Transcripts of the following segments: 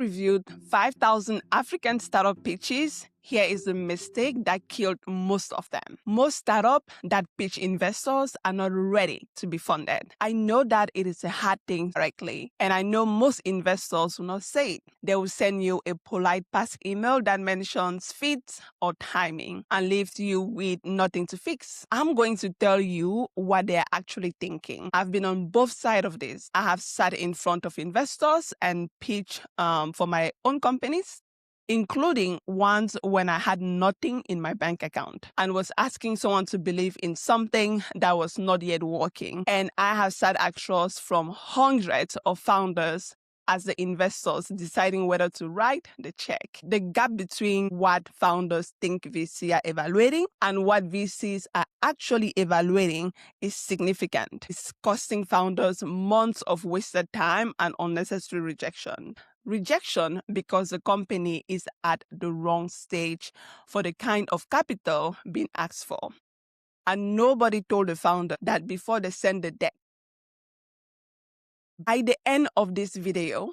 Reviewed 5,000 African startup pitches. Here is the mistake that killed most of them. Most startups that pitch investors are not ready to be funded. I know that it is a hard thing directly, and I know most investors will not say it. They will send you a polite pass email that mentions fit or timing and leaves you with nothing to fix. I'm going to tell you what they're actually thinking. I've been on both sides of this. I have sat in front of investors and pitched for my own companies, including ones when I had nothing in my bank account and was asking someone to believe in something that was not yet working. And I have sat across from hundreds of founders as the investors deciding whether to write the check. The gap between what founders think VC are evaluating and what VCs are actually evaluating is significant. It's costing founders months of wasted time and unnecessary rejection. Rejection because the company is at the wrong stage for the kind of capital being asked for. And nobody told the founder that before they send the deck. By the end of this video,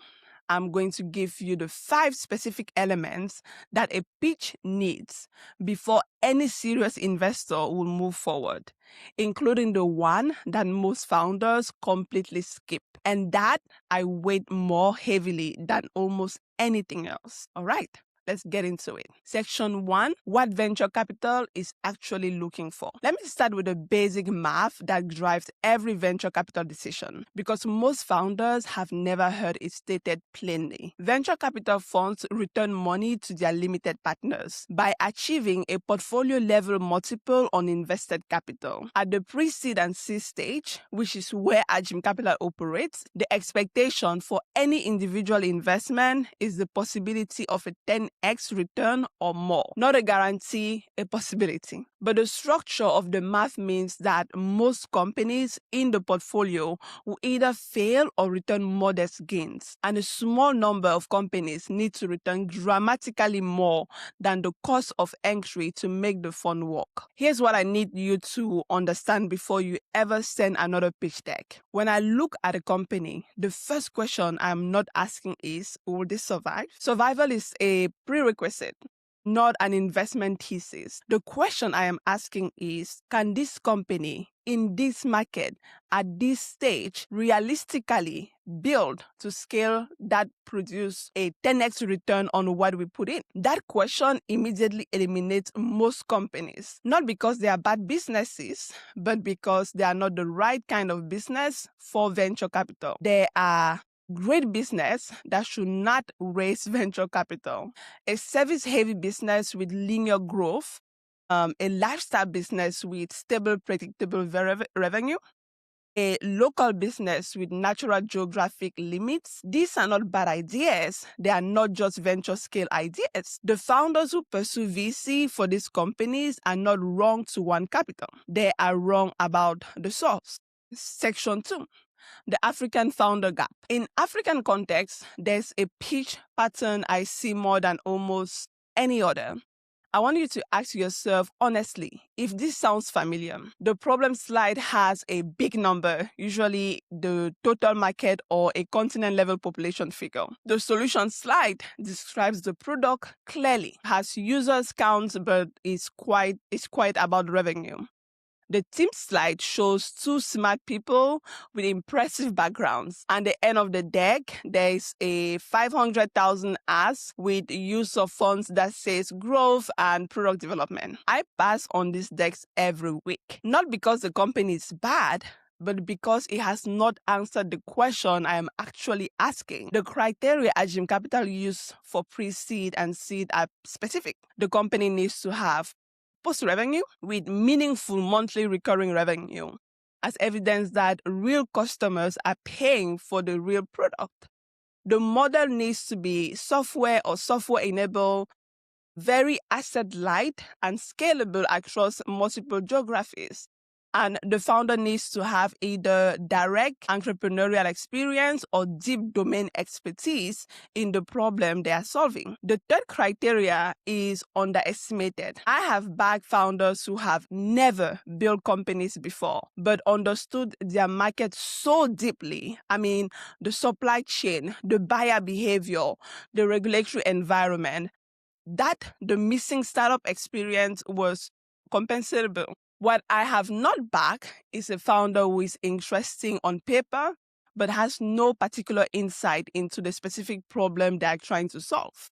I'm going to give you the 5 specific elements that a pitch needs before any serious investor will move forward, including the one that most founders completely skip, and that I weight more heavily than almost anything else. All right. Let's get into it. Section 1, what venture capital is actually looking for. Let me start with the basic math that drives every venture capital decision, because most founders have never heard it stated plainly. Venture capital funds return money to their limited partners by achieving a portfolio level multiple on invested capital. At the pre-seed and seed stage, which is where Ajim Capital operates, the expectation for any individual investment is the possibility of a 10x return or more. Not a guarantee, a possibility. But the structure of the math means that most companies in the portfolio will either fail or return modest gains, and a small number of companies need to return dramatically more than the cost of entry to make the fund work. Here's what I need you to understand before you ever send another pitch deck. When I look at a company, the first question I'm not asking is, will this survive? Survival is a prerequisite, not an investment thesis. The question I am asking is, can this company in this market at this stage realistically build to scale that produce a 10x return on what we put in? That question immediately eliminates most companies, not because they are bad businesses, but because they are not the right kind of business for venture capital. They are great business that should not raise venture capital. A service-heavy business with linear growth, a lifestyle business with stable, predictable revenue, a local business with natural geographic limits. These are not bad ideas. They are not just venture scale ideas. The founders who pursue VC for these companies are not wrong to want capital. They are wrong about the source. Section 2. The African founder gap. In African context, there's a pitch pattern I see more than almost any other. I want you to ask yourself honestly if this sounds familiar. The problem slide has a big number, usually the total market or a continent level population figure. The solution slide describes the product clearly, has users counts, but is quite about revenue. The team slide shows 2 smart people with impressive backgrounds. At the end of the deck, there is a 500,000 ask with use of funds that says growth and product development. I pass on these decks every week, not because the company is bad, but because it has not answered the question I am actually asking. The criteria Ajim Capital use for pre-seed and seed are specific. The company needs to have post-revenue with meaningful monthly recurring revenue, as evidence that real customers are paying for the real product. The model needs to be software or software-enabled, very asset-light, and scalable across multiple geographies. And the founder needs to have either direct entrepreneurial experience or deep domain expertise in the problem they are solving. The third criteria is underestimated. I have backed founders who have never built companies before, but understood their market so deeply. I mean, the supply chain, the buyer behavior, the regulatory environment, that the missing startup experience was compensable. What I have not backed is a founder who is interesting on paper, but has no particular insight into the specific problem they are trying to solve.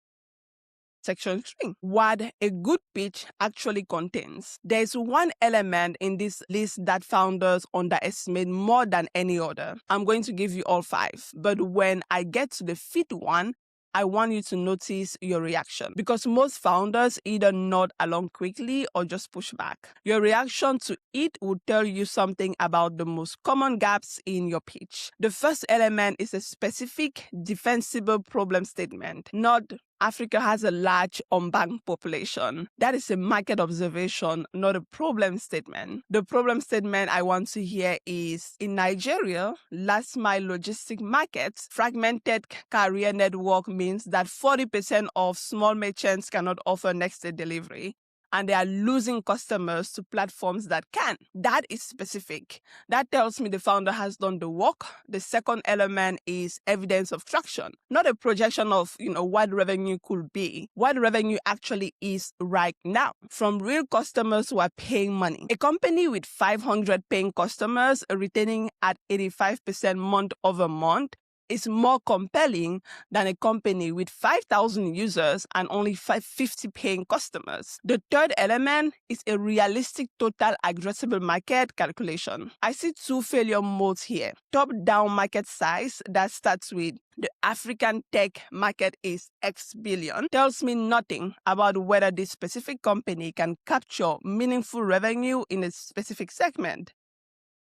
Section 3. What a good pitch actually contains. There's one element in this list that founders underestimate more than any other. I'm going to give you all 5, but when I get to the 5th one, I want you to notice your reaction, because most founders either nod along quickly or just push back. Your reaction to it will tell you something about the most common gaps in your pitch. The first element is a specific defensible problem statement, not Africa has a large unbanked population. That is a market observation, not a problem statement. The problem statement I want to hear is, in Nigeria, last mile logistic markets, fragmented carrier network means that 40% of small merchants cannot offer next day delivery, and they are losing customers to platforms that can. That is specific. That tells me the founder has done the work. The second element is evidence of traction, not a projection of, what revenue could be, what revenue actually is right now from real customers who are paying money. A company with 500 paying customers retaining at 85% month over month is more compelling than a company with 5,000 users and only 50 paying customers. The third element is a realistic total addressable market calculation. I see 2 failure modes here. Top-down market size that starts with the African tech market is X billion tells me nothing about whether this specific company can capture meaningful revenue in a specific segment.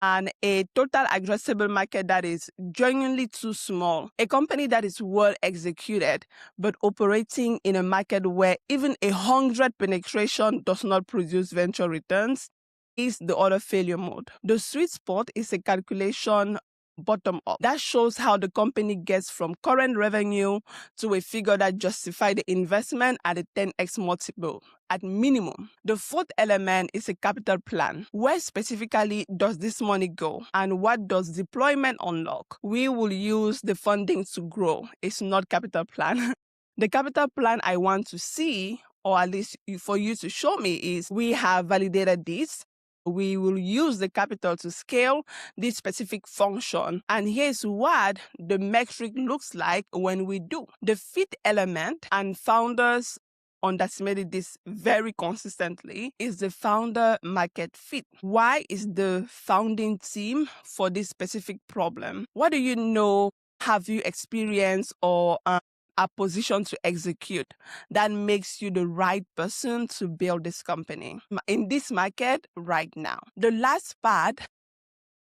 And a total addressable market that is genuinely too small. A company that is well executed, but operating in a market where even 100 penetration does not produce venture returns is the other failure mode. The sweet spot is a calculation bottom up. That shows how the company gets from current revenue to a figure that justifies the investment at a 10x multiple at minimum. The fourth element is a capital plan. Where specifically does this money go and what does deployment unlock? We will use the funding to grow. It's not capital plan. The capital plan I want to see, or at least for you to show me, is we have validated this. We will use the capital to scale this specific function. And here's what the metric looks like when we do. The 5th element, and founders underestimated this very consistently, is the founder market fit. Why is the founding team for this specific problem? What do you know, have you experienced, or are positioned to execute that makes you the right person to build this company in this market right now? The last part,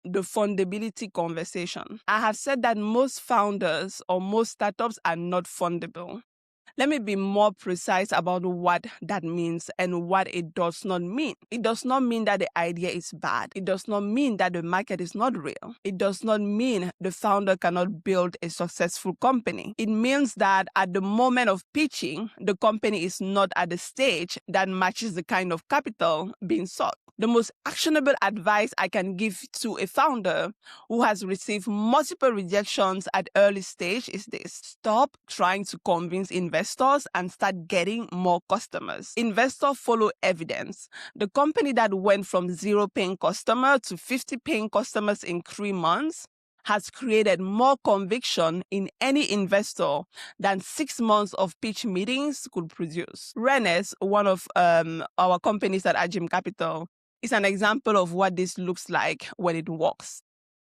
the fundability conversation. I have said that most founders or most startups are not fundable. Let me be more precise about what that means and what it does not mean. It does not mean that the idea is bad. It does not mean that the market is not real. It does not mean the founder cannot build a successful company. It means that at the moment of pitching, the company is not at the stage that matches the kind of capital being sought. The most actionable advice I can give to a founder who has received multiple rejections at early stage is this: stop trying to convince investors and start getting more customers. Investors follow evidence. The company that went from 0 paying customer to 50 paying customers in 3 months has created more conviction in any investor than 6 months of pitch meetings could produce. Renes, one of our companies at Ajim Capital, is an example of what this looks like when it works.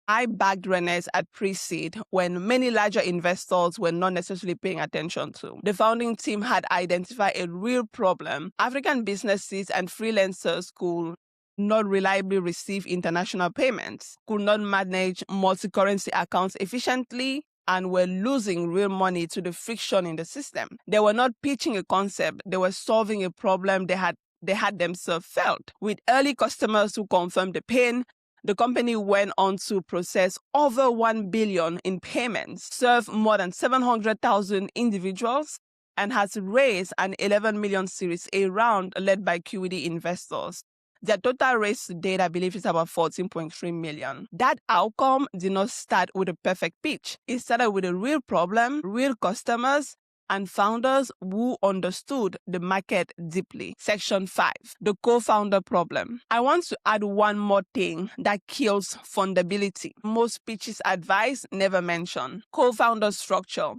I backed Renes at pre-seed when many larger investors were not necessarily paying attention to. The founding team had identified a real problem. African businesses and freelancers could not reliably receive international payments, could not manage multi-currency accounts efficiently, and were losing real money to the friction in the system. They were not pitching a concept. They were solving a problem they had they had themselves felt. With early customers who confirmed the pain, the company went on to process over $1 billion in payments, serve more than 700,000 individuals, and has raised an $11 million Series A round led by QED investors. Their total raise to date, I believe, is about $14.3 million. That outcome did not start with a perfect pitch. It started with a real problem, real customers, and founders who understood the market deeply. Section 5, the co-founder problem. I want to add one more thing that kills fundability. Most pitches advice never mention co-founder structure.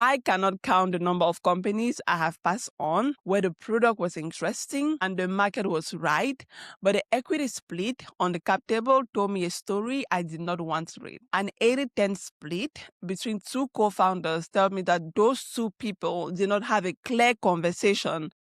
I cannot count the number of companies I have passed on where the product was interesting and the market was right, but the equity split on the cap table told me a story I did not want to read. An 80-10 split between two co-founders tells me that those two people did not have a clear conversation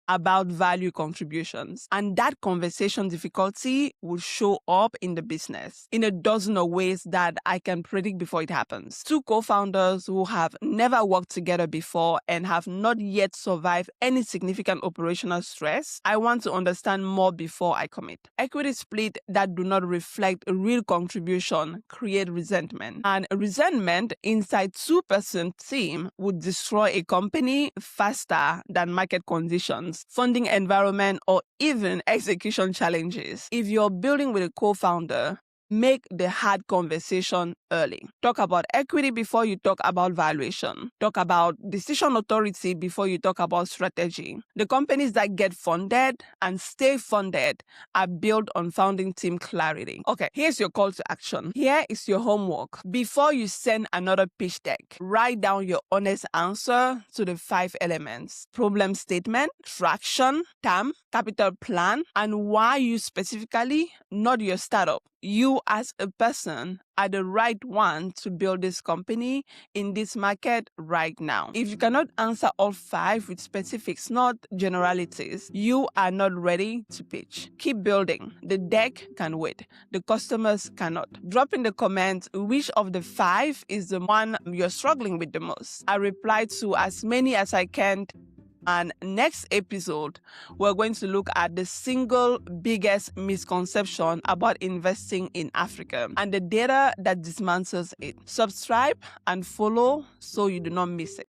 about value contributions. And that conversation difficulty will show up in the business in a dozen of ways that I can predict before it happens. Two co-founders who have never worked together before and have not yet survived any significant operational stress. I want to understand more before I commit. Equity split that do not reflect a real contribution create resentment. And resentment inside two-person team would destroy a company faster than market conditions, funding environment, or even execution challenges. If you're building with a co-founder, make the hard conversation early. Talk about equity before you talk about valuation. Talk about decision authority before you talk about strategy. The companies that get funded and stay funded are built on founding team clarity. Okay, here's your call to action. Here is your homework. Before you send another pitch deck, write down your honest answer to the 5 elements: problem statement, traction, TAM, capital plan, and why you specifically, not your startup. You as a person are the right one to build this company in this market right now. If you cannot answer all 5 with specifics, not generalities, you are not ready to pitch. Keep building. The deck can wait. The customers cannot. Drop in the comments which of the 5 is the one you're struggling with the most. I reply to as many as I can. And next episode, we're going to look at the single biggest misconception about investing in Africa and the data that dismantles it. Subscribe and follow so you do not miss it.